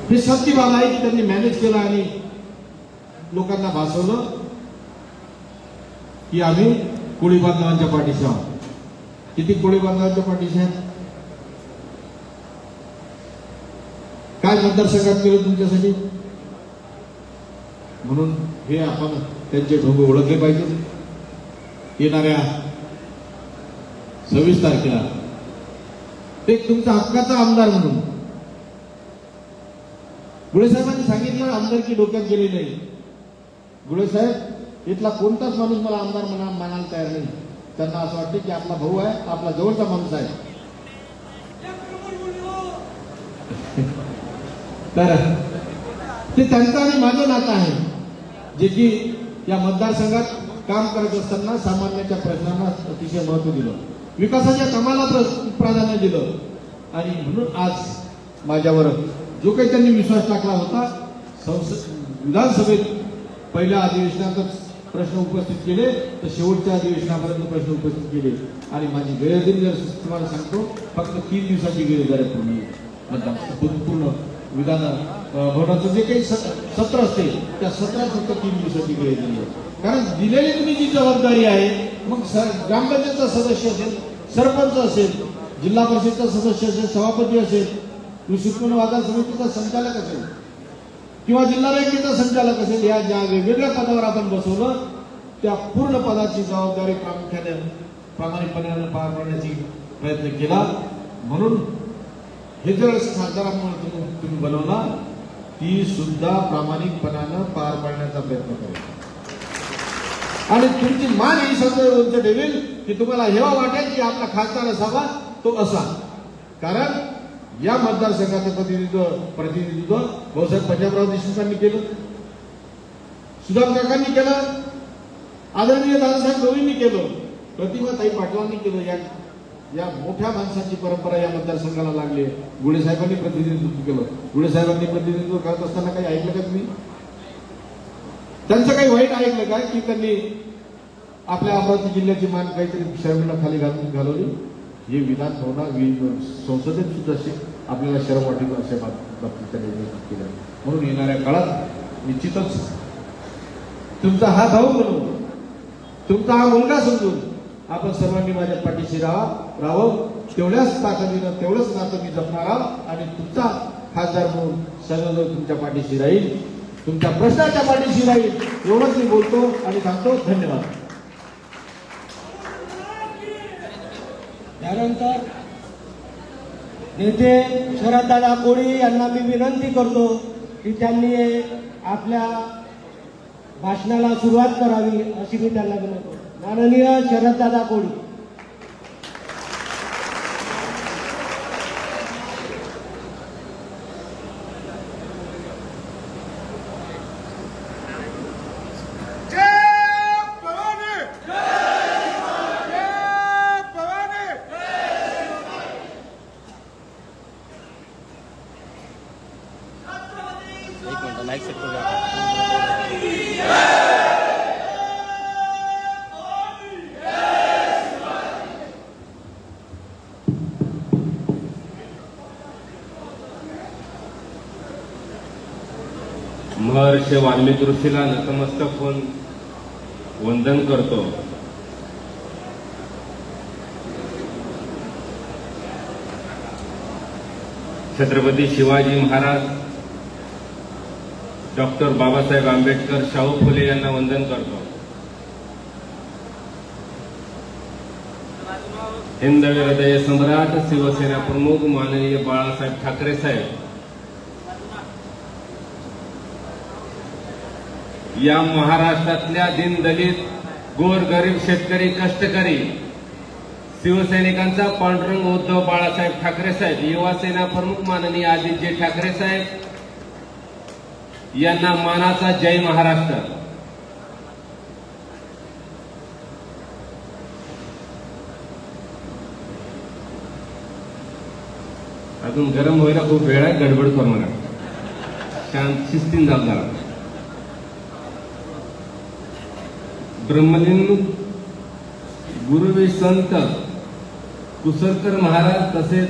हे सत्य बाब आहे की त्यांनी मॅनेज केलं आणि लोकांना भासवलं की आम्ही कोळी बांधवांच्या पाठीशी आहोत. किती कोळी बांधवांच्या पाठीशी आहेत? काय मतदारसंघात केलं तुमच्यासाठी? म्हणून हे आपण त्यांचे ढोंगे ओळखले पाहिजे. येणाऱ्या 26 तारखेला ते तुमचा हक्काचा आमदार म्हणून गुळे साहेबांनी सांगितलं आमदारकी डोक्यात गेली नाही. गुळे साहेब इथला कोणताच माणूस मला आमदार मानायला तयार नाही. त्यांना असं वाटतं की आपला भाऊ आहे, आपला जवळचा माणूस आहे. तर ते त्यांचं आणि माझं नातं आहे, जे की या मतदारसंघात काम करत असताना सामान्याच्या प्रश्नांना अतिशय महत्व दिलं, विकासाच्या कामाला प्राधान्य दिलं. आणि म्हणून आज माझ्यावर जो काही त्यांनी विश्वास टाकला होता, विधानसभेत पहिल्या अधिवेशनातच प्रश्न उपस्थित केले तर शेवटच्या अधिवेशनापर्यंत प्रश्न उपस्थित केले. आणि माझी गैरहजेरी तुम्हाला सांगतो, फक्त 3 दिवसाची गैरहजेरी पूर्ण विधान भवनाचं जे काही सत्र असते त्या सत्रात फक्त 3 दिवसाची गैरहजेरी आहे. कारण दिलेली तुम्ही जी जबाबदारी आहे, मग ग्रामपंचायतचा सदस्य असेल, सरपंच असेल, जिल्हा परिषदचा सदस्य असेल, सभापती असेल, कृषी उत्पन्न बाजार समितीचा संचालक असेल किंवा जिल्हा बँकेचा संचालक असेल, या ज्या वेगवेगळ्या पदावर आपण बसवलं त्या पूर्ण पदाची जबाबदारी प्रामाणिकपणे पार पाडण्याची प्रयत्न केला. म्हणून हे जर खासदार तुम्ही बनवला, ती सुद्धा प्रामाणिकपणानं पार पाडण्याचा प्रयत्न करेल. आणि तुमची मान ही सदैव उंच ठेवेल की तुम्हाला हेवा वाटेल की आपला खासदार असावा तो असा. कारण या मतदारसंघाचं प्रतिनिधित्व भाऊसाहेब पंजाबराव देशमुखांनी केलं, सुदाम काकांनी केलं, आदरणीय दादासाहेब गवळींनी केलं, प्रतिभाताई पाटलांनी केलं. या मोठ्या माणसाची परंपरा या मतदारसंघाला लागली. गुळे साहेबांनी प्रतिनिधित्व केलं. गुळे साहेबांनी प्रतिनिधित्व करत असताना काही ऐकलं का तुम्ही? त्यांचं काही वाईट ऐकलं काय की त्यांनी आपल्या अमरावती जिल्ह्याची मान काहीतरी शर्मेला खाली घालवली? हे विधान भवनात संसदेत सुद्धा आपल्याला शरम वाटेल अशा बाबतीत त्यांनी केलं. म्हणून येणाऱ्या काळात निश्चितच तुमचा हा भाऊ म्हणून, तुमचा हा मुलगा समजून आपण सर्वांनी माझ्या पाठीशी राहावं. तेवढ्याच ताकदीनं तेवढंच नातं मी जपणार आहोत आणि तुमचा खासदार म्हणून सर्वजण तुमच्या पाठीशी राहील, तुमच्या प्रश्नाच्या पाठीशी राहील. एवढंच मी बोलतो आणि सांगतो. धन्यवाद. त्यानंतर नेते शरददादा कोळी यांना मी विनंती करतो की त्यांनी आपल्या भाषणाला सुरुवात करावी अशी मी त्यांना विनंती करतो. माननीय शरददादा कोळी. महर्षी वाल्मिकी ऋषीला नतमस्तक होऊन वंदन करतो. छत्रपती शिवाजी महाराज, डॉक्टर बाबासाहेब आंबेडकर, शाहू फुले यांना वंदन करतो. हिंदवी हृदय सम्राट शिवसेना प्रमुख माननीय बाळासाहेब ठाकरे साहेब या महाराष्ट्रातल्या दीनदलित, गोरगरीब, शेतकरी, कष्टकरी शिवसैनिकांचा पांडुरंग उद्धव बाळासाहेब ठाकरे साहेब, युवा सेना प्रमुख माननीय आदित्य ठाकरे साहेब यांना मानाचा जय महाराष्ट्र. अजून गरम व्हायला खूप वेळ आहे, गडबड करू नका, शांत शिस्तीन जाऊ जरा. ब्रह्मलिंग गुरुवी संत कुसरकर महाराज तसेच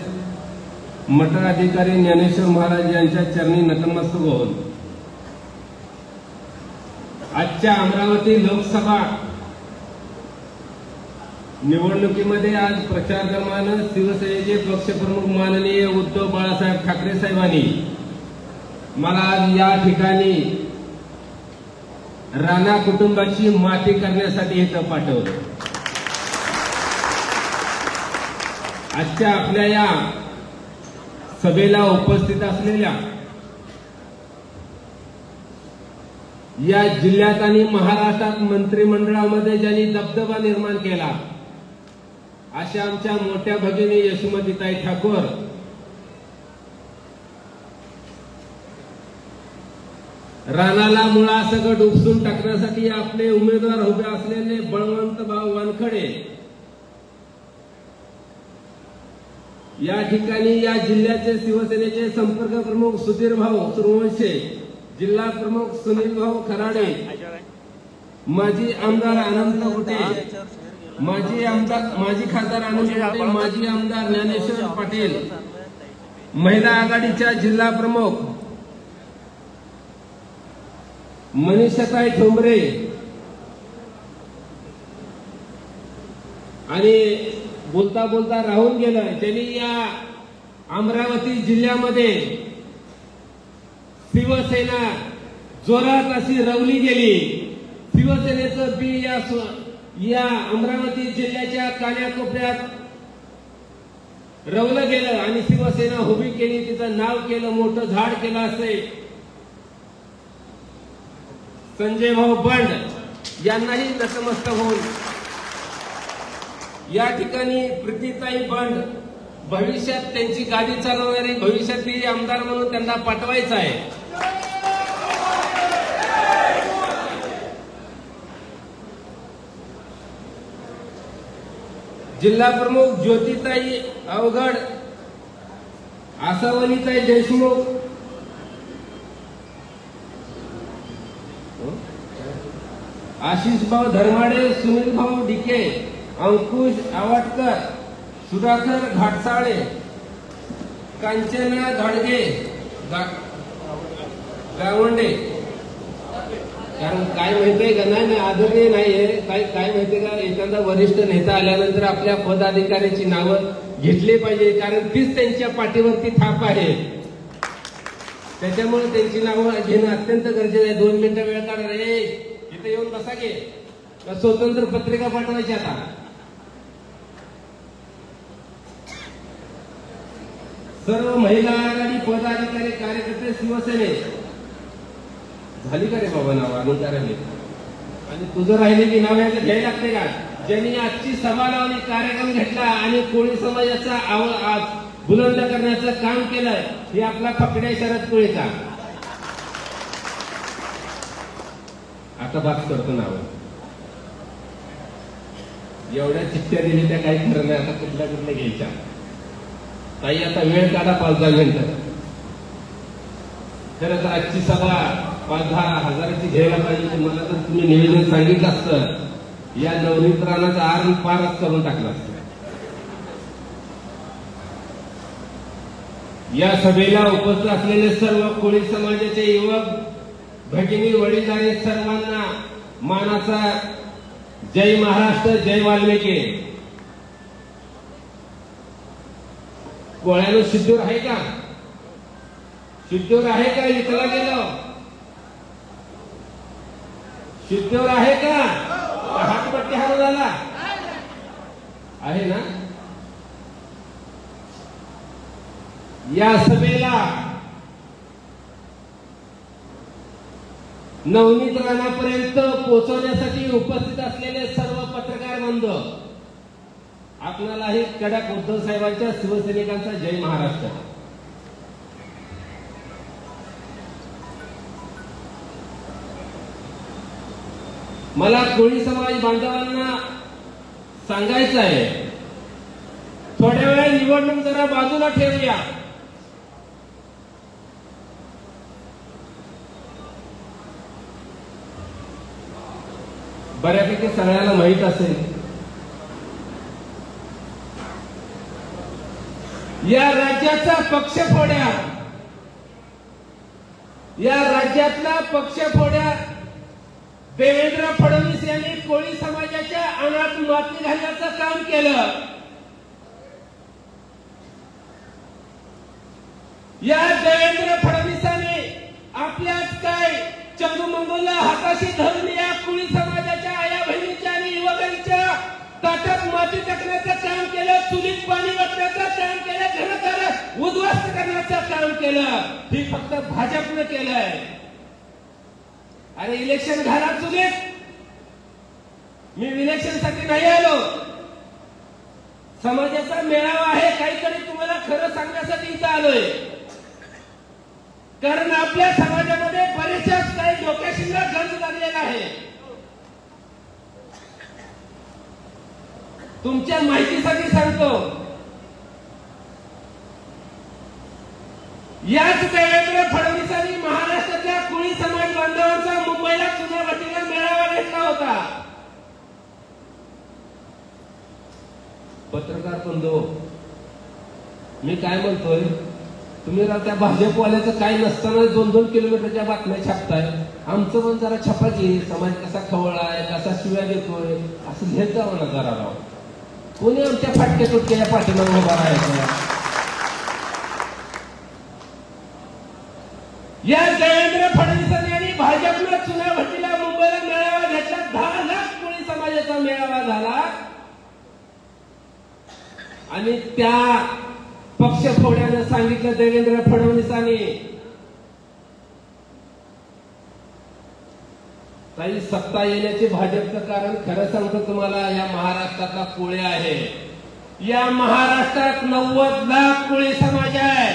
मठाधिकारी ज्ञानेश्वर महाराज यांच्या चरणी नतमस्तक होऊन आजच्या अमरावती लोकसभा निवडणुकीमध्ये आज प्रचार दरम्यान शिवसेनेचे पक्षप्रमुख माननीय उद्धव बाळासाहेब ठाकरे साहेबांनी मला आज या ठिकाणी राणा कुटुंबाची माती करण्यासाठी इथं पाठवलं. आजच्या आपल्या या सभेला उपस्थित असलेल्या या जिल्ह्यात आणि महाराष्ट्रात मंत्रिमंडळामध्ये ज्यांनी दबदबा निर्माण केला अशा आमच्या मोठ्या भगिनी यशोमतीताई ठाकूर, राणाला मुळासकट उपसून टाकण्यासाठी आपले उमेदवार उभे असलेले बळवंत भाऊ वानखडे या ठिकाणी या जिल्ह्याचे शिवसेनेचे संपर्क प्रमुख सुधीर भाऊ सूर्यवंशी, जिल्हा प्रमुख सुनील भाऊ खराडे, माजी आमदार अनंत कुटे, माजी खासदार अनंत कुटे, माजी आमदार ज्ञानेश्वर पाटील, महिला आघाडीच्या जिल्हा प्रमुख मनीषाताई ठोंबरे आणि बोलता बोलता राहून गेलं त्यांनी या अमरावती जिल्ह्यामध्ये शिवसेना जोरात अशी रवली गेली. शिवसेनेचं बी या अमरावती जिल्ह्याच्या कान्याकोपऱ्यात रवलं गेलं आणि शिवसेना उभी केली, तिचं नाव केलं, मोठं झाड केलं असे. संजय भाऊ बंड यांनाही नतमस्तक होऊन या ठिकाणी प्रीतीताई बंड भविष्यात त्यांची गाडी चालवणारी भविष्यातली आमदार म्हणून त्यांना पाठवायचं आहे. जिल्हा प्रमुख ज्योतिताई अवघड, आसावनीताई देशमुख, आशिष भाऊ धर्माडे, सुनील भाऊ डिके, अंकुश आवटकर, सुधाकर घाटसाळे, कांचना घाडगे, गावंडे. कारण काय माहितीये का, नाही आदरणीय नाहीये, काय माहितीये का, एखादा वरिष्ठ नेता आल्यानंतर आपल्या पदाधिकाऱ्याची नावं घेतली पाहिजे, कारण तीच त्यांच्या पाठीवरती थाप आहे. त्याच्यामुळे त्यांची नावं घेणं अत्यंत गरजेचं आहे. 2 मिनिटं वेळ काढा रे, इथे येऊन बसा घे. स्वतंत्र पत्रिका पाठवायची आता. सर्व महिला आघाडी पदाधिकारी कार्यकर्ते शिवसेने झाली का रे बाबा नाव आणून करायला, आणि तुझं राहिलेली नाव याचं घ्यायला लागते का? ज्यांनी आजची सभा लावली, कार्यक्रम घेतला आणि कोळी समाजाचा आवाज बुलंद करण्याचं काम केलं, हे आपला पकड्या शरद कोळीचा. आता बात करतो नाव. एवढ्या चिठ्ठ्या दिल्या त्या काही खरं नाही. आता कुठल्या घ्यायच्या ताई, आता वेळ काढा 5-10 मिनिटं. खरं तर आजची सभा 5-10 हजाराची घ्यायला पाहिजे. मला तर तुम्ही निवेदन सांगितलं असतं, या नवनीत राणाचा आर पारच करून टाकला असतं. या सभेला उपस्थित असलेले सर्व कोळी समाजाचे युवक भगिनी, वडीलधारी सर्वांना मानाचा जय महाराष्ट्र, जय वाल्मिकी. कोळ्यानं सिद्धूर आहे का? सिद्धूर आहे का? विकला गेलो सिद्धूर आहे का? हातपट्टी हारू झाला आहे ना? या सभेला नवनीत राणापर्यंत पोहोचवण्यासाठी उपस्थित असलेले सर्व पत्रकार बंधू, आपल्यालाही कडक उद्धव साहेबांच्या शिवसैनिकांचा जय महाराष्ट्र. मला कोळी समाज बांधवांना सांगायचं आहे, थोड्या वेळ निवडणूक जरा बाजूला ठेवूया. बऱ्यापैकी सगळ्याला माहित असेल, या राज्याचा पक्षफोड्या, या राज्यातला पक्षफोड्या देवेंद्र फडणवीस यांनी कोळी समाजाच्या अनाथ माती घालण्याचं काम केलं. या देवेंद्र फडणवीसांनी आपल्याच काय चंगुमंगूला हाताशी धरून या कोळी समाजाच्या आया बहिणीच्या आणि युवकांच्या ताटात माती टाकण्याचं काम केलं, चुलीत पाणी वाटण्याचं काम केलं, घरदार उद्ध्वस्त करण्याचं काम केलं. हे फक्त भाजपनं केलंय. अरे इलेक्शन घाला चुलीत. मी इलेक्शनसाठी नाही आलो, समाजाचा मेळावा आहे, काहीतरी तुम्हाला खरं सांगण्यासाठी इथं आलोय. कारण आपल्या समाजामध्ये बरेचशाच काही डोक्याशीला गंज लागलेला आहे. तुमच्या माहितीसाठी सांगतो, याच देवेंद्र फडणवीसांनी महाराष्ट्रातल्या कोळी समाज बांधवांचा मुंबईला चुनावाटीला मेळावा घेतला होता. पत्रकार बंधू, मी काय म्हणतोय, तुम्ही त्या भाजपवाल्याचं काय नसताना 2-2 किलोमीटरच्या बातम्या छापताय. आमचं पण जरा छापाची, समाज कसा खवळाय, कसा शिव्या देतोय असं लिहित जावं ना जरा राव. कोणी आमच्या फाटक्या तुटक्या पाठीमागे उभा राहायचं. या देवेंद्र फडणवीसांनी आणि भाजपला चुनावटीला मुंबईला मेळावा घेतला. 10 लाख कोळी समाजाचा मेळावा झाला आणि त्या पक्षफोड्यानं सांगितलं देवेंद्र फडणवीसांनी, काही सत्ता येण्याचे भाजपचं कारण खरं सांगतो तुम्हाला, या महाराष्ट्रातला कोळी आहे. या महाराष्ट्रात 90 लाख कोळी समाज आहे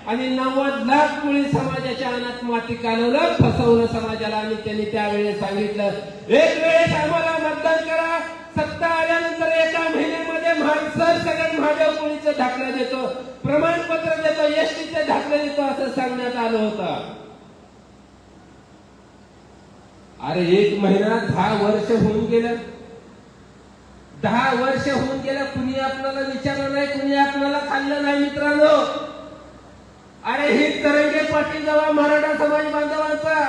आणि 90 लाख कोळी समाजाच्या अनाथ माती कालवलं, फसवलं समाजाला. आणि त्यांनी त्यावेळेस सांगितलं, एक वेळेस आम्हाला मतदान करा, सत्ता आल्यानंतर एका महिन्यामध्ये सगळं महादेव कोळीचं दाखला देतो, प्रमाणपत्र देतो, एसटीचे दाखले देतो असं सांगण्यात आलं होतं. अरे 1 महिना 10 वर्ष होऊन गेलं. 10 वर्ष होऊन गेलं, कुणी आपल्याला विचारलं नाही, कुणी आपल्याला खाल्लं नाही. मित्रांनो, अरे हे तरंगे पाटील जेव्हा मराठा समाज बांधवांचा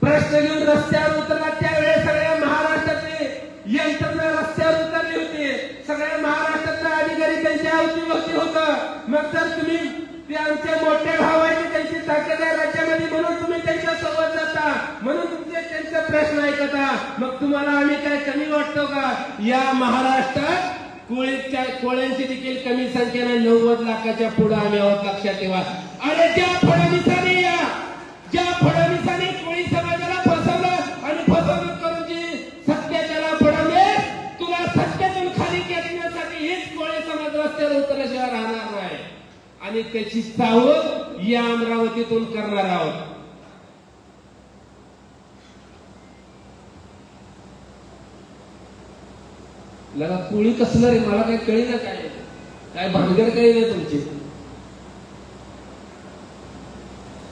प्रश्न घेऊन रस्त्यावर उतरला, त्यावेळेस सगळ्या महाराष्ट्रातले यंत्रणा रस्त्यावर उतरली होती. सगळ्या महाराष्ट्रातले अधिकारी त्यांच्या अवतीभोवती होतं. मग जर तुम्ही ते आमचे मोठे भाव आहेत, त्यांची ताकद आहे राज्यामध्ये म्हणून तुम्ही त्यांच्या सोबत जाता, म्हणून तुमचे त्यांचे प्रश्न ऐकता, मग तुम्हाला आम्ही काय कमी वाटतो का? या महाराष्ट्रात कोळ्यांची देखील कमी संख्येने 90 लाखाच्या पुढे आम्ही आहोत, लक्षात ठेवा. अरे ज्या फडणवीसांनी कोळी समाजाला फसवलं आणि फसवणूक करून जी सत्तेला फडणवीस तुला सत्तेतून खाली खेचण्यासाठी हेच कोळी समाज रस्त्यावर उतरल्याशिवाय राहणार नाही आणि त्याची चाहूल या अमरावतीतून करणार आहोत. लगा कोळी कसलं रे, मला काही कळी ना, काय भानगड काही नाही तुमची.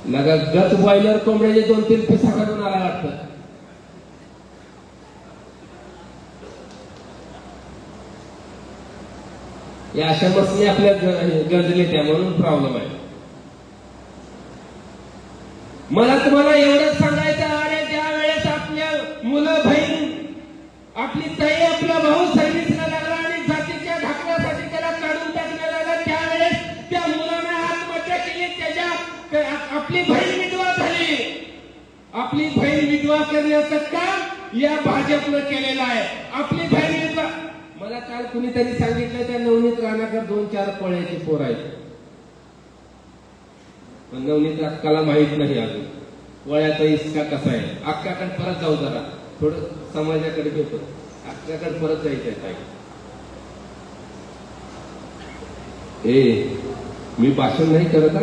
लगा गत बॉयलर कोंबड्याचे 2-3 पिसा काढून आला वाटतं. या अशा मसनी आपल्या गरजले त्या, म्हणून प्रॉब्लेम आहे. मला तुम्हाला एवढंच सांगायचं, अरे ज्या वेळेस आपल्या मुलं बहीण, आपली ताई, आपला भाऊ सर्व्हिसला लागला आणि जातीच्या ढाकण्यासाठी त्याला काढून टाकण्यात आला, त्यावेळेस त्या मुलाने आत्महत्या केली. त्याच्या आपली बहीण विधवा झाली. आपली बहीण विधवा करण्याचं काम या भाजपनं केलेलं आहे. आपली बहीण विधवा, मला काल कुणीतरी सांगितलं त्या नवनीत राणाकडे 2-4 कोळ्याची पोर आहेत, पण नवनीत अक्काला माहित नाही अजून कोळ्याचा इसका कसा आहे. अक्काकडे परत जाऊ, जरा थोडं समाजाकडे घेतो, अक्काकडे परत जायचं आहे. मी भाषण नाही करत,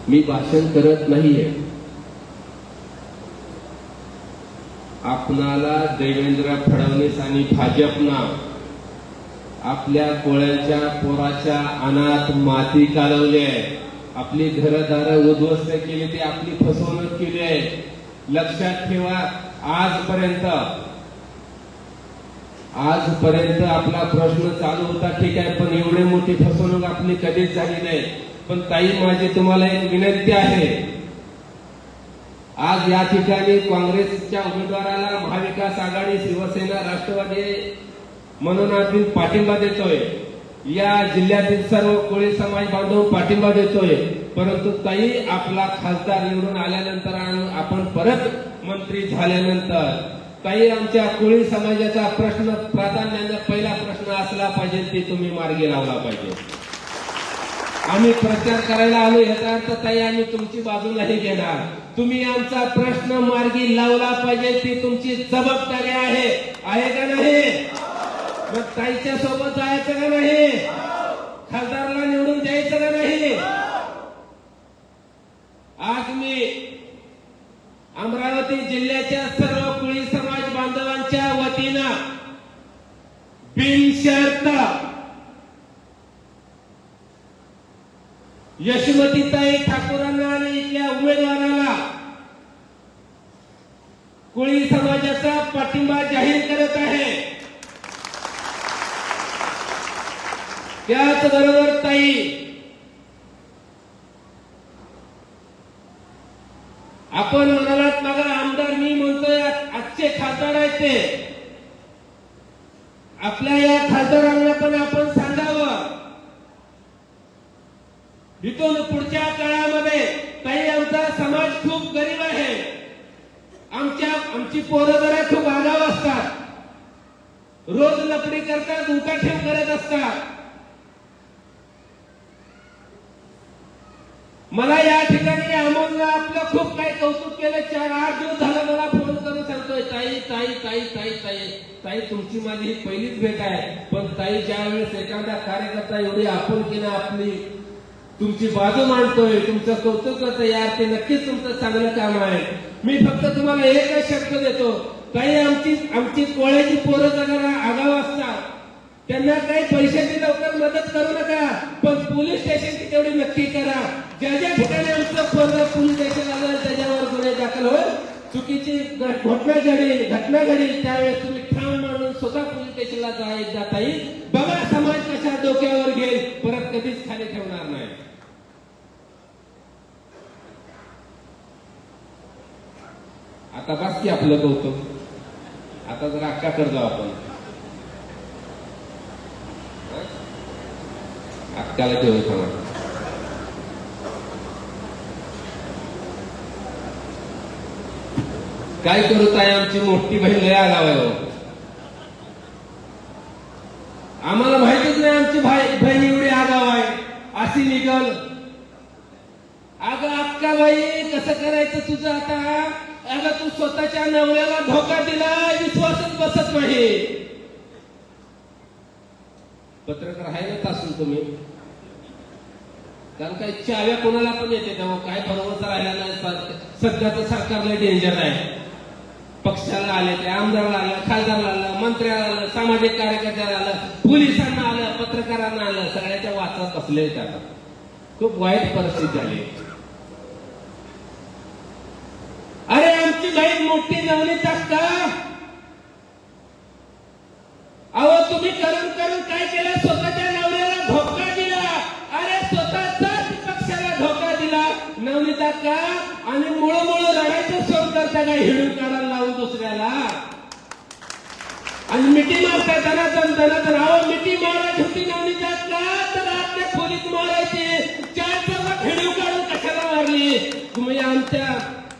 मी भाषण करत नाहीये. आपणाला देवेंद्र फडणवीस आणि भाजपनं आपल्या कोळ्यांच्या पोराच्या अनाथ माती कालवली आहे, आपली घरदार उद्ध्वस्त केली, ती आपली फसवणूक केली आहे. लक्षात ठेवा, आजपर्यंत आपला प्रश्न चालू होता, ठीक आहे, पण एवढी मोठी फसवणूक आपली कधीच झाली नाही. पण ताई, माझी तुम्हाला एक विनंती आहे. आज या ठिकाणी काँग्रेसच्या उमेदवाराला महाविकास आघाडी, शिवसेना, राष्ट्रवादी म्हणून आम्ही पाठिंबा देतोय. या जिल्ह्यातील सर्व कोळी समाज बांधव पाठिंबा देतोय. परंतु ताई, आपला खासदार निवडून आल्यानंतर आपण परत मंत्री झाल्यानंतर ताई, आमच्या कोळी समाजाचा प्रश्न प्राधान्याने पहिला प्रश्न असला पाहिजे, ते तुम्ही मार्गी लावला पाहिजे. आम्ही प्रचार करायला आलो याचा अर्थ ताई आम्ही तुमची बाजू नाही घेणार. तुम्ही आमचा प्रश्न मार्गी लावला पाहिजे, ती तुमची जबाबदारी आहे का नाही? मग ताईच्या सोबत जायचं का नाही? खासदाराला निवडून द्यायचं का नाही? आज मी अमरावती जिल्ह्याच्या सर्व कोळी समाज बांधवांच्या वतीनं बिनशर्त यशोमतीताई ठाकूरांना आणि इथल्या उमेदवाराला कोळी समाजाचा पाठिंबा जाहीर करत आहे. त्याचबरोबर ताई, आपण म्हणालात मागा आमदार, मी म्हणतोय आजचे खासदार आहेत ते. आपल्या या खासदारांना पण आपण सांगावं, इथून पुढच्या काळामध्ये ताई, आमचा समाज खूप गरीब आहे. आमची पोरं जरा खूप आगाव असतात, रोज लपडी करतात, उठाठेव करत असतात. मला या ठिकाणी अमोलनं आपलं खूप काही कौतुक केलं. 4-8 दिवस झालं मला फोन करून सांगतोय, ताई ताई ताई ताई ताई ताई तुमची माझी ही पहिलीच भेट आहे. पण ताई, ज्यावेळेस एखादा कार्यकर्ता एवढी आपुलकीनं आपली तुमची बाजू मांडतोय, तुमचं कौतुक करतं, यार ते नक्कीच तुमचं चांगलं काम आहे. मी फक्त तुम्हाला एकच शब्द देतो, ताई, आमची कोळ्याची पोरं जरा आगाव असतात, त्यांना काही पैशाची लवकर मदत करू नका, पण पोलीस स्टेशनची तेवढी नक्की करा. ज्या ज्या ठिकाणी आमचं पोरं पोलीस स्टेशन आलं त्याच्यावर गुन्हे दाखल होईल. चुकीची घटना घडली त्यावेळेस तुम्ही ठाम मानून स्वतः पोलीस स्टेशनला जाता येईल. बघा समाज कशा डोक्यावर घेईल, परत कधीच खाली ठेवणार नाही. आता बस की आपलं कौतुक, आता जरा अक्काकडे जाऊ आपण. अक्काला ठेवून सांगा. काय करू ताई, आमची मोठी बहीण लय आगाव आहे. आम्हाला माहितीच नाही आमची बहीण एवढी आगाव आहे, अशी निघल. अगं अक्का बाई, कसं करायचं तुझं आता? अगं तू स्वतःच्या नवऱ्याला धोका दिला, विश्वासच बसत नाही. पत्रकार आहे ना तासून तुम्ही, कारण काही चाव्या कोणाला पण येते तेव्हा काय भरोसा राहिला नाही. सध्या तर सरकारला डेंजर आहे. पक्षाला आले, ते आमदाराला आलं, खासदाराला आलं, मंत्र्याला आलं, सामाजिक कार्यकर्त्याला आलं, पोलिसांना आलं, पत्रकारांना आलं, सगळ्याच्या वाचत बसले. आता खूप वाईट परिस्थिती झाली. अरे आमची बहीण मोठी नवनीत का? अहो तुम्ही करून काय केलं? स्वतःच्या नवऱ्याला धोका दिला. अरे स्वतःचाच पक्षाला धोका दिला नवनीता का? आणि मुळ लढायचं सोड करता का? हिडून काढायला लावून दुसऱ्याला आणि मिठी मारता दनादन. अहो मिठी मारायची होती नवनीता का? तर आपल्या खोलीत मारायची. 4 चौघात हिडू काढून कशाला मारली? तुम्ही आमच्या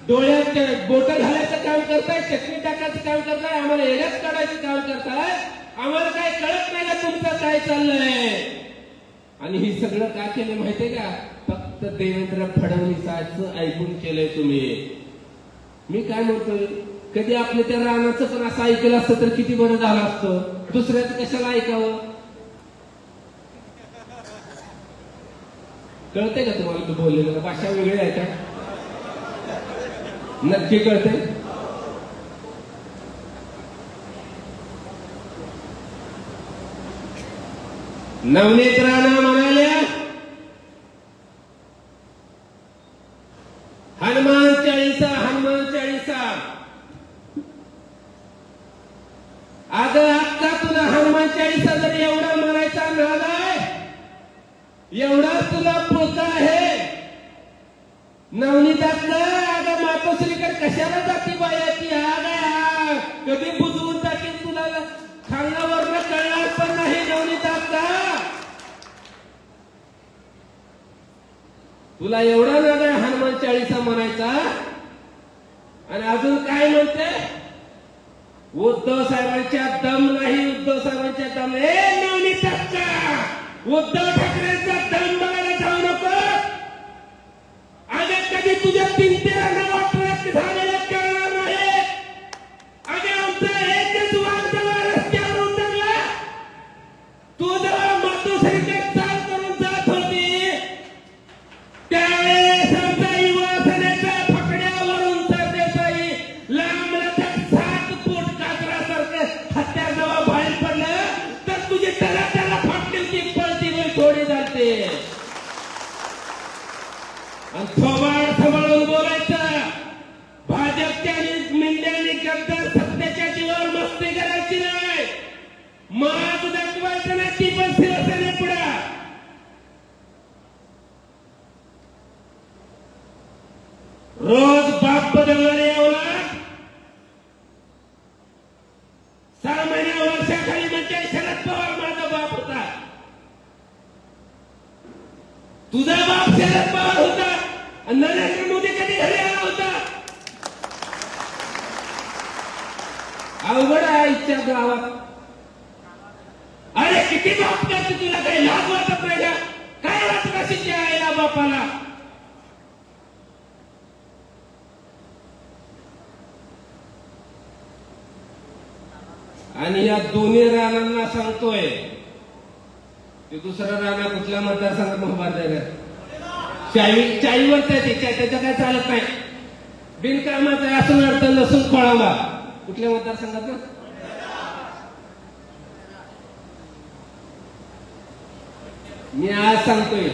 डोळ्यात बोट घालायचं काम करताय, चटणी टाकायचं काम करताय, आम्हाला एड्यात काढायचं काम करताय. आम्हाला काय कळत नाही का तुमचं काय चाललंय? आणि ही सगळं काय केलं माहितीये का? फक्त देवेंद्र फडणवीसांचं ऐकून केलंय तुम्ही. मी काय म्हणतोय, कधी आपल्या त्या रानाचं पण असं ऐकलं असतं तर किती बरं झालं असतं. दुसऱ्याचं कशाला ऐकावं? कळतंय का तुम्हाला? तू बोललेलं भाषा वेगळी आहे का? नक्की कळते. नवनीत राणा म्हणाल्या, हनुमान चाळीसा. अगं अक्का नाद आहे, एवढा तुला पुळका आहे नवनीतातला. अगं मातोश्रीकर कशाला जाती बायाची, कधी बुजवून टाकीन तुला, खांगावरनं कळणार पण नाही नवनीतातला. तुला एवढा नाद आहे हनुमान चाळीसा म्हणायचा, आणि अजून काय म्हणते, उद्धव साहेबांच्या दम नाही, उद्धव साहेबांच्या दम. नवनीतातला उद्धव ठाकरेंचा दम बघायला जाऊ नको. अगं कधी तुझ्या पिंट्याला वाटत झालेलं कळणार नाही. अगं आमचा एकच वाद जेव्हा रस्त्यावर उतरला, तू जेव्हा मातोश्रीकडे चाल करून जात होती, त्यावेळेस आमचा युवा सेनेच्या फकड्यावरून सरदेसाई लांबलचक 7 फूट कातरासारखं हत्यार जेव्हा बाहेर पडलं, तर तुझी त्याला फाटली ती पळती वेळ थोडी जाते. आणि थोबाड सांभाळून बोलायचं. भाजपच्या मिंड्याने गद्दार सत्तेच्या जीवावर मस्ती करायची नाही, माग दाखवायचं नाही, ती पण शिवसेने पुढे. रोज बाप बदलणारे औलाद 6 महिन्या वर्षाखाली म्हणजे शरद पवार माझा बाप होता, तुझा बाप शरद पवार होता, आणि नरेंद्र मोदी कधी घरी आला होता. अवघड आहे आईच्या गावात. अरे किती बाप करते, तुला काही लाभ वाटत नाही का? काय वाटत असेल त्या आईला बापाला? आणि या दोन्ही राणांना सांगतोय, ते दुसरा राणा कुठल्या मतदारसंघात उभारलाय का? चाईवर त्याच्या काय चालत नाही, बिनकामाचा असून अर्थ नसून खोळावा. कुठल्या मतदारसंघात ना? मी आज सांगतोय,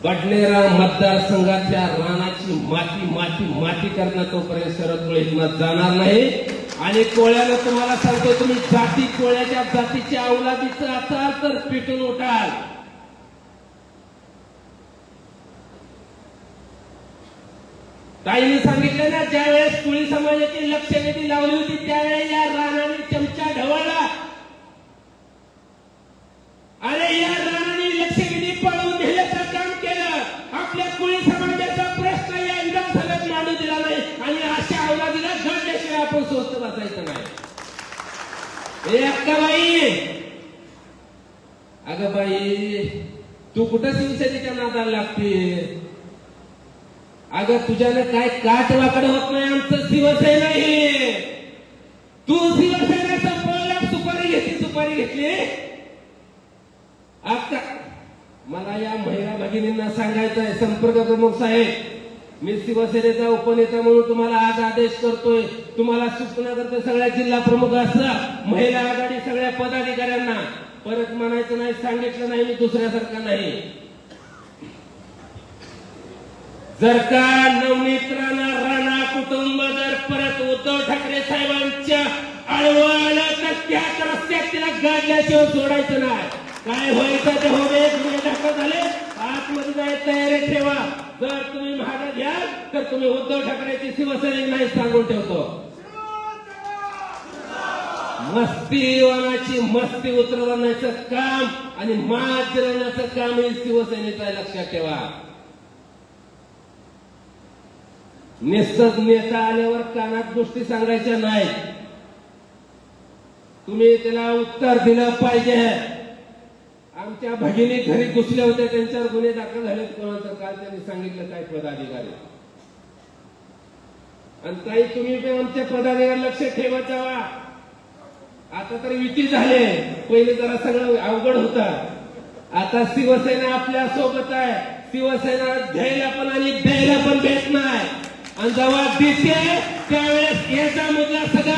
बडनेरा मतदारसंघातल्या रानाची माती माती माती करणं तोपर्यंत शरद कोळींना जाणार नाही. आणि कोळ्यानं तुम्हाला सांगतो, तुम्ही जाती कोळ्याच्या जातीच्या अवलादीचं असाल तर पिटून उठाल. ताईने सांगितलं ना, ज्यावेळेस कोळी समाजाची लक्षवेधी लावली होती त्यावेळेस या राणाने चमचा ढवळला. अरे या राणाने लक्षवेधी पळवून नेल्याचं काम केलं. आपल्या कोळी समाजाचा प्रश्न या विधानसभेत मांडू दिला नाही, आणि अशा अवलादीला घडल्याशिवाय आपण स्वस्त बसायचं नाही. अक्काबाई, अगं बाई, तू कुठं शिवसेनेच्या नादाला लागते? अगं तुझ्यानं काय काट वाकड होत नाही. आमचं शिवसेना आहे. तू शिवसेना संपवला, सुपारी घेतली. आता मला या महिला भगिनींना सांगायचं आहे, संपर्क प्रमुख साहेब, मी शिवसेनेचा उपनेता म्हणून तुम्हाला आज आदेश करतोय. तुम्हाला सूचना करतोय, सगळ्या जिल्हा प्रमुख असं महिला आघाडी सगळ्या पदाधिकाऱ्यांना परत म्हणायचं नाही, सांगितलं नाही मी दुसऱ्यासारखा नाही. जर का नवनीत राणा कुटुंब जर परत उद्धव ठाकरे साहेबांच्या आळवं आलं तर त्याच रस्त्यात तिला गाडल्याशिवाय सोडायचं नाही. काय व्हायचं ते हो दे. तुम्ही दाखल झाले, आतमध्ये जायची तयारी ठेवा. जर तुम्ही मागे घ्याल तर तुम्ही उद्धव ठाकरेची शिवसेना नाही सांगून ठेवतो. मस्तीवानाची मस्ती उतरवण्याचं काम आणि मात जिरवण्याचं काम हे शिवसेनेचं आहे, लक्षात ठेवा. निस्तच नेता आल्यावर कानात गोष्टी सांगायच्या नाही, तुम्ही त्याला उत्तर दिलं पाहिजे. आमच्या भगिनी घरी घुसल्या होत्या, त्यांच्यावर गुन्हे दाखल झाले. कोणाचं काल त्यांनी सांगितलं काय पदाधिकारी. आणि ताई तुम्ही पण आमच्या पदाधिकारी लक्ष ठेवत जावा. आता तर युती झाले, पहिले जरा सगळं अवघड होतं. आता शिवसेना आपल्या सोबत आहे. शिवसेना घ्यायला पण आणि द्यायला पण भेट नाही. आणि जेव्हा दिसते त्यावेळेस याचा मुद्दा सगळा.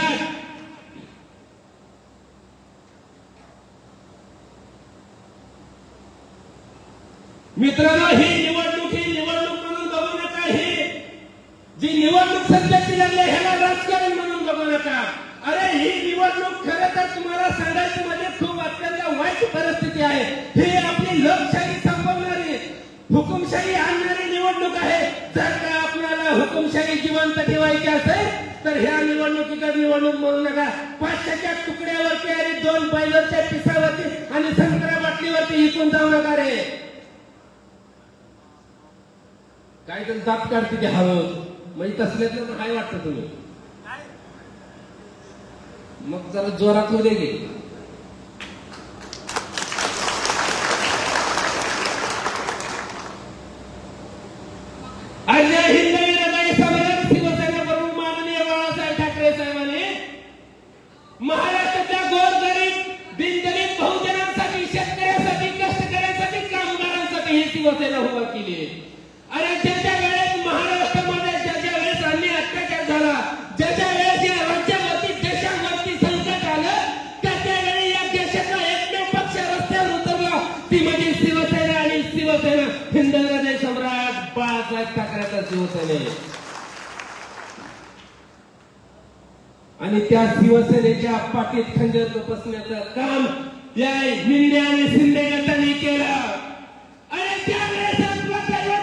मित्रांनो, ही निवडणूक म्हणून बघू नका. ही जी निवडणूक सध्याची लागली ह्याला राजकारण म्हणून बघू नका. अरे ही निवडणूक खरं तर तुम्हाला सांगायचं म्हणजे खूप अत्यंत वाईट अशी परिस्थिती आहे. ही आपली लोकशाही संपवणारी, हुकुमशाही आणणारी निवडणूक आहे. जर का आपल्याला हुकुमशाही जिवंत ठेवायची असेल तर ह्या निवडणुकीकडे निवडणूक म्हणू नका. 500च्या तुकड्यावरती आणि 2 बैलाच्या पिसावरती आणि संत्रा बाटलीवरती इकून जाऊ नका रे. काय तर दात काढते ते हवं म्हणजे तसल्यातलं काय वाटतं तुम्ही मग जरा जोरात मध्ये घे. आज हिंदवी हृदय सम्राट शिवसेना प्रमुख माननीय बाळासाहेब ठाकरे साहेबांनी महाराष्ट्राच्या गोरगरीब दीनदलित बहुजनांसाठी, शेतकऱ्यांसाठी, कष्टकऱ्यांसाठी, कामगारांसाठी ही शिवसेना उभा केली आहे. अरे ज्याच्या वेळेस महाराष्ट्रामध्ये ज्याच्या वेळेस अन्याय अत्याचार झाला, ज्याच्या वेळेस या राज्यावरती देशावरती संकट आलं, त्याच्या वेळी या देशाचा एकमेव पक्ष रस्त्यावर उतरला ती म्हणजे शिवसेना. आणि शिवसेना हिंदवी हृदय सम्राट बाळासाहेब ठाकरेंचा शिवसेना. आणि त्या शिवसेनेच्या पाठीत खंजर बसण्याचं काम या मिंडे आणि शिंदे गटांनी केलं. आणि त्यावेळेस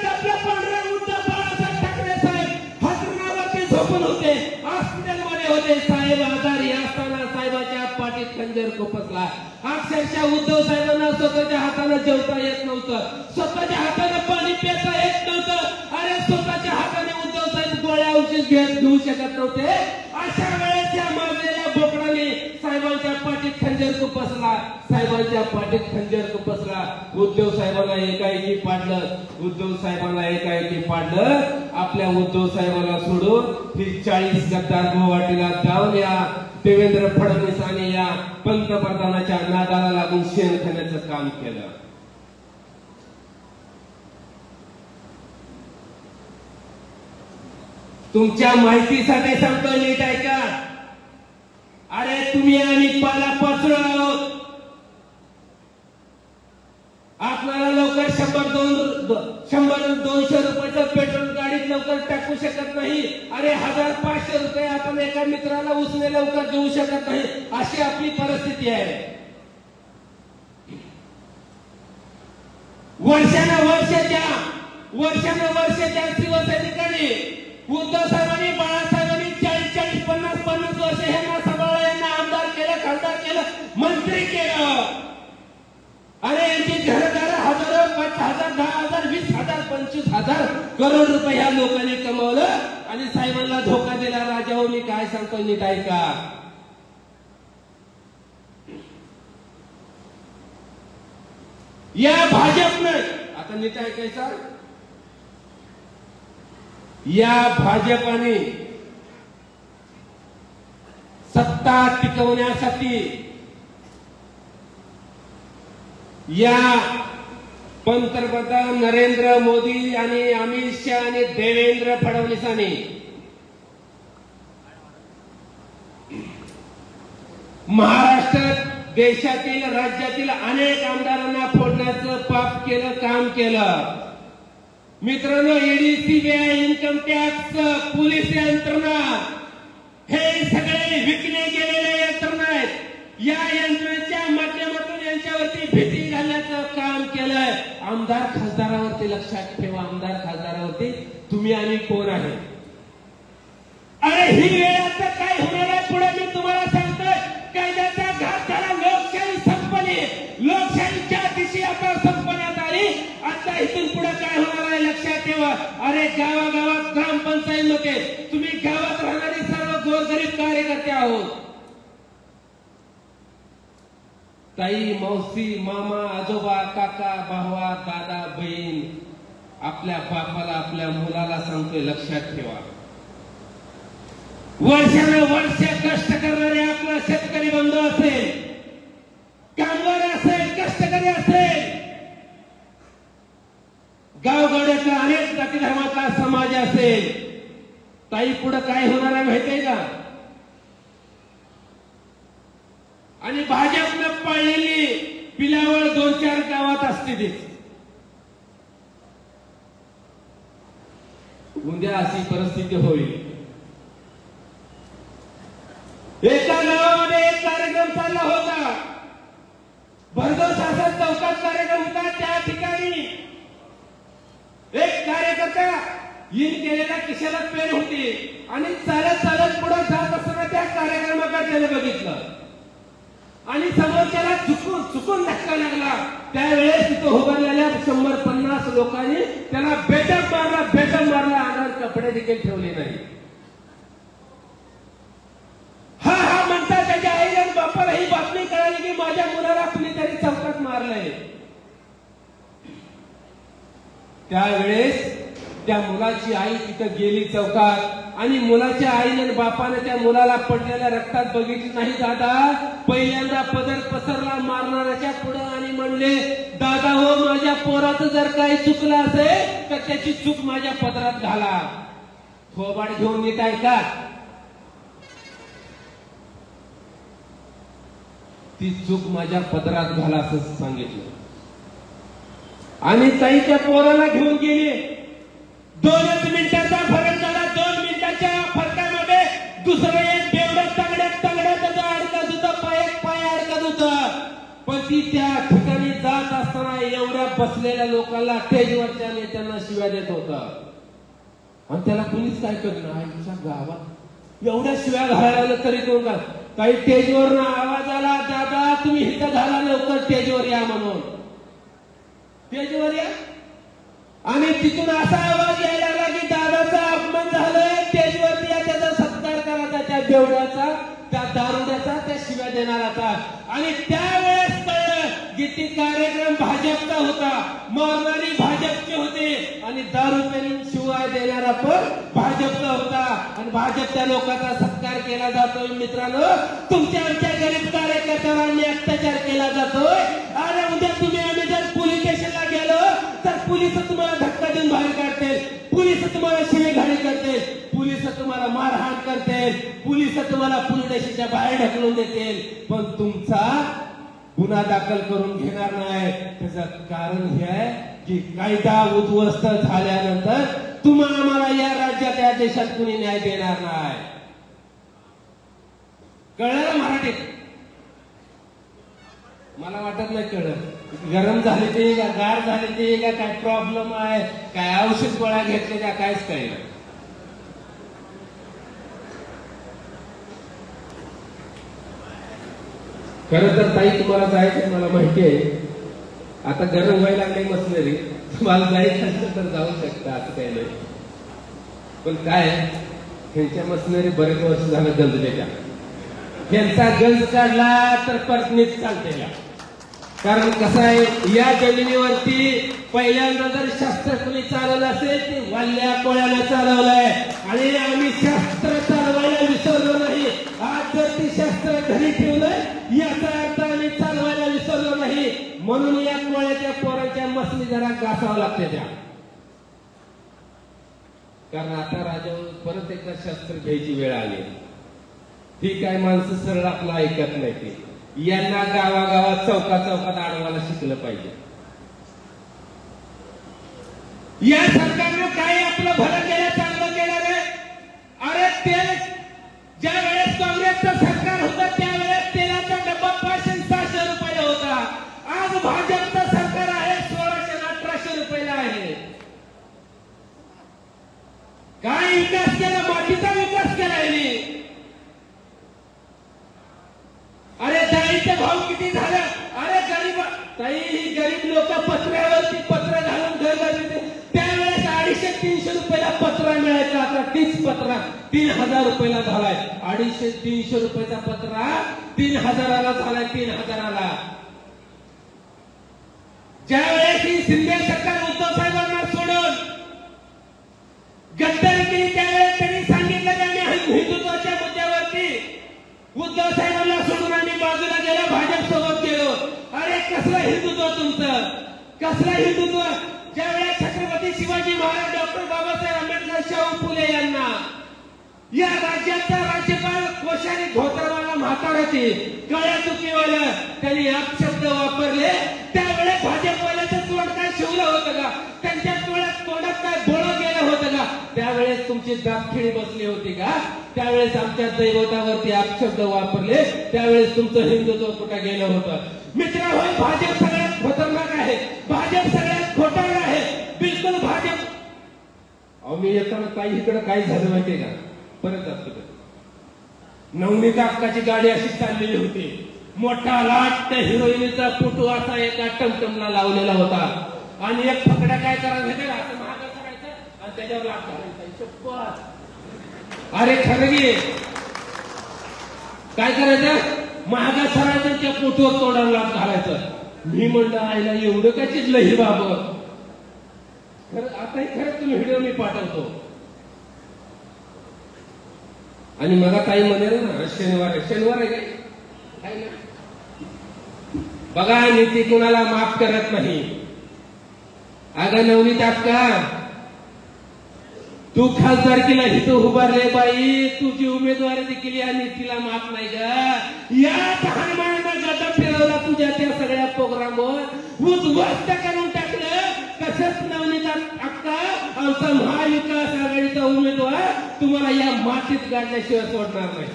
आपल्या पांढऱ्या उद्धव बाळासाहेब ठाकरे साहेब हॉस्पिटलवरती झोपून होते, हॉस्पिटलमध्ये होते. साहेब आजारी असताना साहेबाच्या पाठीत खंजर खुपसला. अक्षरशः उद्धव साहेबांना स्वतःच्या हाताने जेवता येत नव्हतं, स्वतःच्या हाताने पाणी पिता येत नव्हतं. अरे स्वतःच्या हाताने उद्धव साहेब गोळ्या औषध घेऊ शकत नव्हते. अशा वेळेस या मारलेल्या बोकडाने साहेबांच्या पाठीत खंजर खुपसला, साहेबांच्या पाठीत खंजर खुपसला. उद्धव साहेबांना एकाएकी पाडलं, उद्धव साहेबांना एकाएकी पाडलं. आपल्या उद्धव साहेबांना सोडून ही 40 गद्दार गुवाहाटीला जाऊन या देवेंद्र फडणवीस आणि या पंतप्रधानाच्या नादाला लागून शेण खाण्याचं काम केलं. तुमच्या माहितीसाठी सांगतो, नीट ऐका. अरे तुम्ही आणि पालापाचोळा आहोत. आपल्याला लवकर 100-200 रुपयाचं पेट्रोल गाडीत लवकर टाकू शकत नाही. अरे 1000-500 रुपये आपण एका मित्राला उसने लवकर देऊ शकत नाही. अशी आपली परिस्थिती आहे. वर्षानुवर्ष त्या शिवसैनिकांनी, उद्धव साहेबांनी, बाळासाहेबांनी 40-40, 50-50 वर्ष ह्यांना सांभाळलं, यांना आमदार केलं, खासदार केलं, मंत्री केलं. अरे यांची घरदार हजारो, 5,000, 10,000, 20,000, 25,000 करोड रुपये ह्या लोकांनी कमवलं आणि साहेबांना धोका दिला. राजाहो मी काय सांगतो नीट ऐका. या भाजपनं, आता नीट ऐकायचा, या भाजपाने सत्ता टिकवण्यासाठी या पंतप्रधान नरेंद्र मोदी आणि अमित शहा आणि देवेंद्र फडणवीसांनी महाराष्ट्रात, देशातील, राज्यातील अनेक आमदारांना फोडण्याचं पाप केलं, काम केलं. मित्रांनो, ED, CBI, income tax, police यंत्रणा हे सगळे विकले गेलेले यंत्रणा आहेत. या यंत्रणेच्या माध्यमातून यांच्यावरती भीती घालण्याचं काम केलंय. आमदार खासदारावरती लक्षात ठेवा, आमदार खासदारावरती तुम्ही आणि कोण आहे. अरे ही वेळ आता काय होणार आहे पुढे मी तुम्हाला सांगतोय. कायद्याचा घात झाला, लोकशाही संपली, लोकशाहीच्या दिशी आता संपण्यात आली. आता इथून पुढे काय होणार आहे लक्षात ठेवा. अरे गावागावात ग्रामपंचायतमध्ये तुम्ही गावात राहणारे सर्व गोरगरीब कार्यकर्ते आहोत. ताई, मावशी, मामा, आजोबा, काका, भावा, दादा, बहीण, आपल्या बापाला, आपल्या मुलाला सांगतोय लक्षात ठेवा. वर्षानुवर्ष कष्ट करणारे आपला शेतकरी बंधू असेल, कामगार असेल, कष्टकरी असेल, गावगाड्यातला अनेक जाती धर्माचा समाज असेल. ताई पुढे काय होणार आहे माहितीये का. आणि भाजपनं पाळलेली पिलावळ 2-4 गावात असते ती. उद्या अशी परिस्थिती होईल. एका गावामध्ये एक कार्यक्रम चालला होता. भरघोस असा चौकात कार्यक्रम होता. त्या ठिकाणी एक कार्यकर्ता इन केलेल्या खिशाला पेन होती आणि चालत चालत पुढे जात असताना त्या कार्यक्रमाकडे त्याने बघितलं आणि समोरच्याला चुकून धक्का लागला. त्यावेळेस तिथं उभारलेल्या 150 लोकांनी त्याला बेदम मारला. अंगावर कपडे देखील ठेवले नाही. हा म्हणता त्याच्या आई आणि बापाला ही बातमी कळाली की माझ्या मुलाला कुणीतरी चौकात मारलंय. त्यावेळेस त्या मुलाची आई तिथं गेली चौकात आणि मुलाच्या आईने आणि बापाने त्या मुलाला पडलेल्या रक्तात बघितलं नाही. दादा पहिल्यांदा पदर पसरला मारणाऱ्याच्या पुढे आणि म्हणले, दादा हो माझ्या पोराचं जर काही चुकलं असेल तर त्याची चूक माझ्या पदरात घाला. थोबाड घेऊन नीट ऐका. ती चूक माझ्या पदरात घाला असं सांगितलं आणि ताईच्या पोराला घेऊन गेली. 2 मिनिटाचा फरक झाला. 2 मिनिटाच्या फरकामध्ये दुसरं एक बेवडं तंगड्यात त्याचा अडकत होता. पाय अडकत होता. पण ती त्या ठिकाणी जात असताना एवढ्या बसलेल्या लोकांना स्टेजवरच्या नेत्यांना शिव्या देत होता आणि त्याला कुणीच काय करणार. आमच्या गावात एवढ्या शिव्या घालायला तरी कोण का. काही स्टेजवर आवाज आला, दादा तुम्ही इथं घाला लवकर स्टेजवर या म्हणून. स्टेजवर या आणि तिथून असा आवाज यायला लागला की दादाचा अपमान झालाय, स्टेजवरती या, त्याचा सत्कार करायचा, त्या बेवड्याचा, त्या दारुड्याचा, त्या शिव्या देणाराचा. आणि त्यावेळेस कळलं की ती कार्यक्रम भाजपचा होता. मारणारी भाजपचे होते आणि दारू पेरून शिवाय देणारा पण भाजपचा होता आणि भाजपच्या लोकांचा सत्कार केला जातोय. मित्रांनो, तुमच्या आमच्या गरीब कार्यकर्त्यांनी अत्याचार केला जातोय. आणि उद्या तुम्ही आम्ही जर पोलीस स्टेशनला गेलो तर पोलिस तुम्हाला धक्का देऊन बाहेर काढतील, पोलिस तुम्हाला शिवीगाळी करतील, पोलिस तुम्हाला मारहाण करतील, पोलिस तुम्हाला पोलीस स्टेशनच्या बाहेर ढकलून देतील. पण तुमचा गुन्हा दाखल करून घेणार नाही. त्याचं कारण हे आहे की कायदा उद्ध्वस्त झाल्यानंतर आम्हाला या राज्यात या देशात कुणी न्याय देणार नाही. कळलं मराठीत? मला वाटत नाही कळलं. गरम झाले ते का गार झाले ते का काय प्रॉब्लेम आहे, काय औषध गोळ्या घेतले का कायच काही नाही. खरं तर ताई तुम्हाला जायचं मला माहिती आहे. आता गरम व्हायला लागले मशिनरी, तुम्हाला जायचं असेल तर जाऊ शकता, असं काही नाही. पण काय ह्यांच्या मशिनरी बरेच वर्ष झालं गंजलेल्या. ह्यांचा गंज काढला तर परत नीट चालते. कारण कसं आहे, या जमिनीवरती पहिल्यांदा जर शास्त्र कुणी चालवलं असेल ते वाल्या कोळ्याला चालवलंय आणि आम्ही शास्त्र चालवायला विसरलो नाही. आज जर ते शास्त्र घरी ठेवलंय याचा अर्थ आम्ही चालवायला विसरलो नाही. म्हणून या कोळ्याच्या पोराच्या मसली जरा घासावं लागते त्या. कारण आता राजावर परत एकदा शास्त्र घ्यायची वेळ आली. ठीक आहे, माणसं सरळ आपलं ऐकत नाही. ते यांना गावागावात चौकात अडवायला शिकलं पाहिजे. या सरकारनं काय आपलं भलं केलं, चांगलं केलं रे? अरे तेल ज्या वेळेस काँग्रेसचं सरकार होतं त्यावेळेस तेलाचा डब्बा 500-600 रुपयाला होता. आज भाजपचं सरकार आहे 1600-1800 रुपयाला आहे. काय विकास केला? मातीचा विकास केला आहे. अरे डाळीचे भाव किती झाले? अरे गरीब लोक पत्र्यावरती पत्र घालून घर घालते. त्यावेळेस 250-300 रुपयाला पत्रा मिळायचा. आता 30 पत्रा 3000 रुपयाला झालाय. 250-300 रुपयाचा पत्रा 3000ला झालाय. 3000ला ज्यावेळेस ही शिंदे सरकार उद्धव साहेबांना सोडून गद्दारी केली त्यावेळेस त्यांनी सांगितलं की आम्ही हिंदुत्वाच्या मुद्द्यावरती उद्धव साहेबांना सोडून आम्ही बाजूला गेलो, भाजप सोबत गेलो. अरे कसलं हिंदुत्व तुमचं? कसलं हिंदुत्व? ज्यावेळेस छत्रपती शिवाजी महाराज, डॉक्टर बाबासाहेब आंबेडकर, शाहू फुले यांना या राज्याचा राज्यपाल कोश्यारी धोतरवाला म्हाताऱ्याची कळ्या चुकीवालं त्यांनी अपशब्द वापरले. त्यावेळेस भाजपवाल्याचं तोंड काय शिवलं होतं का? त्यांच्या तोंडात काय बोळं गेलं होतं का? त्यावेळेस तुमची दातखिळी बसली होती का? त्यावेळेस आमच्या दैवतावरती अपशब्द वापरले, त्यावेळेस तुमचं हिंदुत्व कुठं गेलं होतं? मित्रांनो, भाजप सगळ्यात खतरनाक आहे, भाजप सगळ्यात घोटाळा आहे, बिलकुल भाजप. अहो मी येताना ताई इकडे काय झालं माहितीये का? परत जातो नवनीत अक्काची गाडी अशी चाललेली होती, मोठा लाट त्या हिरोईनीचा फोटो असा एका टमटमला लावलेला होता आणि एक फकड्या काय करायचं असं महाग करायचं आणि त्याच्यावर लाट घालायचा. अरे खरगी काय करायचं? महागा सरायचं त्या फोटोवर तोडायला लाट घालायचं. मी म्हणलं आईला एवढं काय चिडलं ही बाबत. खरं आताही खरंच तुम्ही व्हिडिओ मी पाठवतो. आणि मला काही म्हणेल ना शनिवार आहे काय ना बघा, नीती कुणाला माफ करत नाही. अगं नवनीत अक्का, तू खासदारकीला इथं उभारले बाई, तुझी उमेदवारी देखील या नीतीला माफ नाही का? या हनुमानानं गदा फिरवला तुझ्या त्या सगळ्या प्रोग्रामवर, उद्ध्वस्त करून टाकलं. तसंच नवनीत अक्का, आमचा महाविकास आघाडीचा उमेदवार तुम्हाला या मातीत गाडल्याशिवाय सोडणार नाही.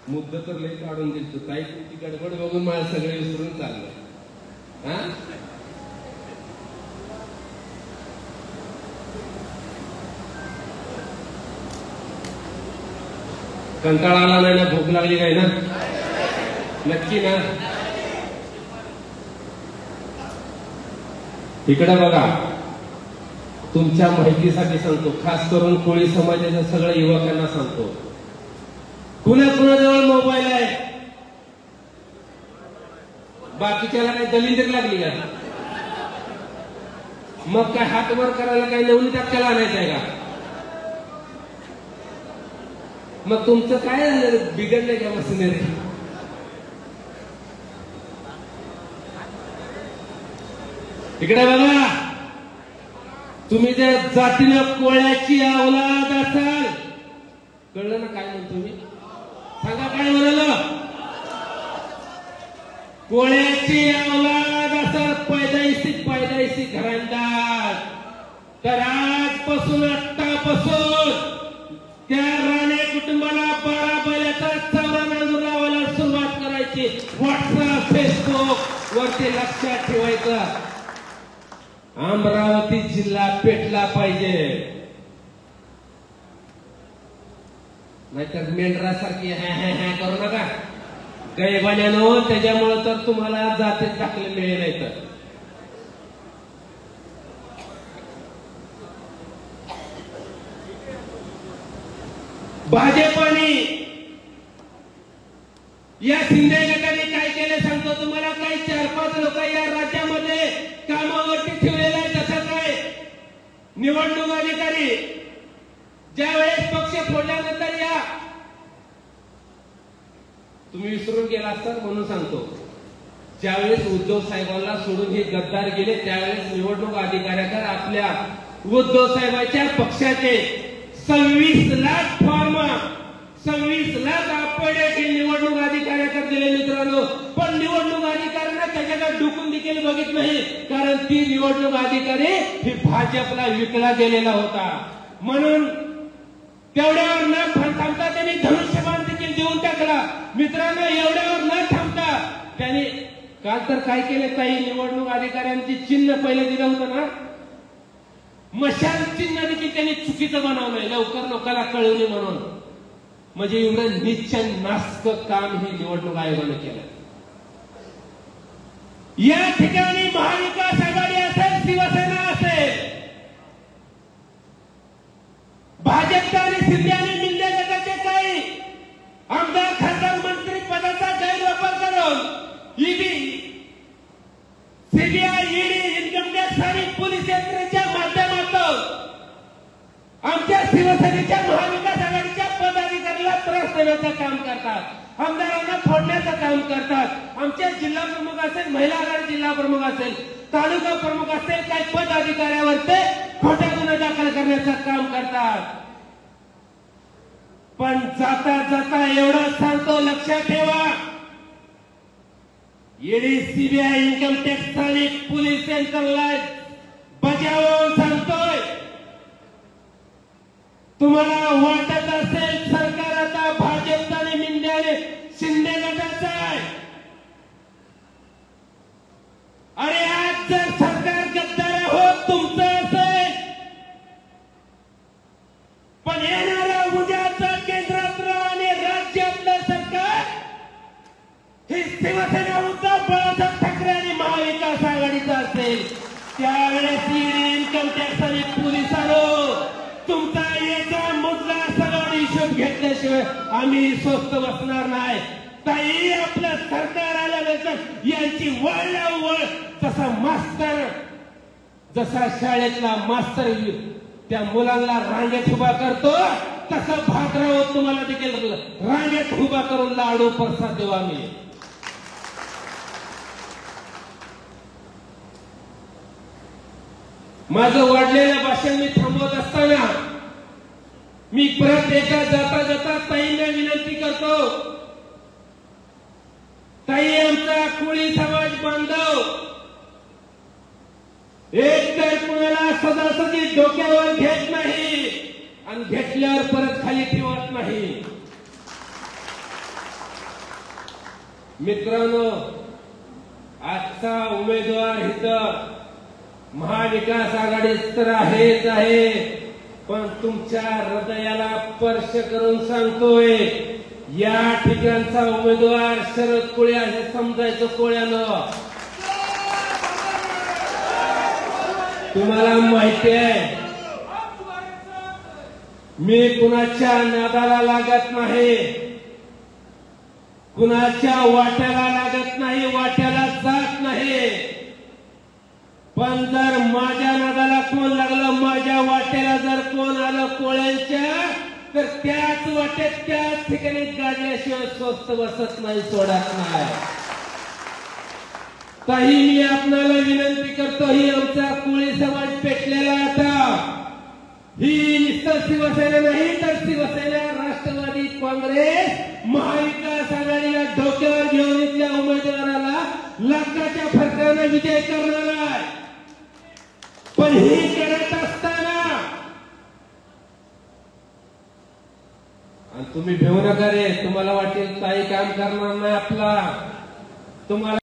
मुद्दा तर लई काढून दिलतो ताई, तुमची गडबड बघून मला सगळे विसरून चाललं. हा कंटाळा आला नाही ना? भूक लागली नाही ना? नक्की ना? इकडे बघा, तुमच्या माहितीसाठी सांगतो, खास करून कोळी समाजाच्या सगळ्या युवकांना सांगतो, कुणाजवळ मोबाईल आहे? बाकीच्याला काही दलिंदर लागली का? मग काय हात वर करायला काही नवनीत अक्काला आणायचं आहे का? मग तुमचं काय झालं? बिघडलंय का मशिनरी? इकडे बघा, तुम्ही जर जातीनं कोळ्याची औलाद असाल, कळलं ना काय म्हणतो मी? सांगा काय म्हणाल? कोळ्याची औलाद असाल, पैदाइशी घरांदाज, तर आजपासून आत्तापासून त्या राणे कुटुंबाला 12 बैलाचा चारा नांदूर लावायला सुरुवात करायची. व्हॉट्सअप फेसबुक वरती लक्षात ठेवायचं, अमरावती जिल्हा पेटला पाहिजे. नाहीतर मेंढरासारखी हॅ करू नका गैबान्यानो. त्याच्यामुळे तर तुम्हाला जातीत टाकले मिळेल नाही. तर भाजपने या शिंदे गटाने काय केलं सांगतो तुम्हाला. काही 4-5 लोक या राज्यामध्ये कामावरती ठेवलेला आहे. जसं काय निवडणूक अधिकारी ज्यावेळेस पक्ष फोडल्यानंतर या, तुम्ही विसरून गेला असतात म्हणून सांगतो, ज्यावेळेस उद्धव साहेबांना सोडून हे गद्दार गेले, त्यावेळेस निवडणूक अधिकाऱ्याकडे आपल्या उद्धव साहेबांच्या पक्षाचे 26 लाख फॉर्म, 26 लाख अपडेट हे निवडणूक अधिकाऱ्याकडे दिले मित्रांनो. पण निवडणूक अधिकाऱ्यांना त्याच्याकडे डुकून देखील बघित नाही, कारण ती निवडणूक अधिकारी ही भाजपला विकला गेलेला होता. म्हणून तेवढ्यावर न थांबता त्यांनी धनुष्यबाण देखील देऊन टाकला. मित्रांनो, एवढ्यावर न थांबता त्यांनी काल तर काय केले ताई, निवडणूक अधिकाऱ्यांची चिन्ह पहिले दिलं होतं ना, मशाल चिन्ह देखील त्यांनी चुकीचं बनवलंय, लवकर लोकांना कळवले म्हणून. म्हणजे एवढं नीच नास्क काम हे निवडणूक आयोगाने केलं. या ठिकाणी महाविकास आघाडी असेल, शिवसेना असेल, भाजपचा आणि शिंदे आणि मिंदे गटाचे काही आमदार खासदार मंत्री पदाचा गैरवापर करून सीबीआय, ईडी, इन्कम टॅक्स आणि पोलीस यंत्रणेच्या माध्यमातून आमच्या शिवसेनेच्या महाविकास आघाडीच्या पदाधिकाऱ्याला त्रास देण्याचं काम करतात, आमदारांना फोडण्याचं काम करतात. आमच्या जिल्हा प्रमुख असेल, महिला आघाडी जिल्हा प्रमुख असेल, तालुका प्रमुख असेल, काही पदाधिकाऱ्यावर ते खोटे गुन्हे दाखल करण्याचं काम करतात. पण जाता जाता एवढं सांगतो, लक्षात ठेवा, ईडी, सीबीआय, इन्कम टॅक्स आणि पोलीस यंत्रणेला भाषावरून सांगतोय, तुम्हाला वाटत असेल सरकार आता भाजप आणि शिंदे गटाचं आहे. अरे आज जर सरकार गद्दार होत तुमचं असेल, पण येणाऱ्या उद्याचं केंद्रातलं आणि राज्यातलं सरकार हे शिवसेना उद्धव बाळासाहेब ठाकरे आणि महाविकास आघाडीचं असेल. त्यावेळेस इन्कम टॅक्स आणि पोलिसांनो तुमचा याचा मुद्दा सगळा हिशोब घेतल्याशिवाय आम्ही स्वस्त बसणार नाही. काही आपलं सरकार आल्यानंतर यांची वळ जसा शाळेतला मास्तर त्या मुलांना रांगेत उभा करतो, तसं भाकराव तुम्हाला देखील रांगेत उभा करून लाडू प्रसाद देऊ आम्ही. माझं वाढलेलं भाषण मी थांबवत असताना मी परत एकदा जाता ताईंना विनंती करतो, ताई आमचा कोळी समाज बांधव एक तर कुणाला सदासदी डोक्यावर घेत नाही आणि घेतल्यावर परत खाली ठेवत नाही. मित्रांनो, आजचा उमेदवार इथं महाविकास आघाडीच तर आहेच आहे, पण तुमच्या हृदयाला स्पर्श करून सांगतोय, या ठिकाणचा उमेदवार शरद कोळ्या हे समजायचं. कोळ्यानं तुम्हाला माहिती आहे, मी कुणाच्या नादाला लागत नाही, कुणाच्या वाट्याला लागत नाही, वाट्याला जात नाही. पण जर माझ्या नादाला कोण लागलं, माझ्या वाट्याला जर कोण आलं कोळ्यांच्या, तर त्याच वाटेत त्याच ठिकाणी गाडल्याशिवाय स्वस्त बसत नाही, सोडत नाही. काही मी आपणाला विनंती करतो, ही आमचा कोळी समाज पेटलेला आता ही नुसतं शिवसेना नाही तर शिवसेना, राष्ट्रवादी काँग्रेस, महाविकास आघाडीला डोक्यावर घेऊन इथल्या उमेदवाराला लाखाच्या फरकाने विजय करणार आहे. पण ही करत असताना आणि तुम्ही भिवू नका रे, तुम्हाला वाटेल काही काम करणार नाही आपला, तुम्हाला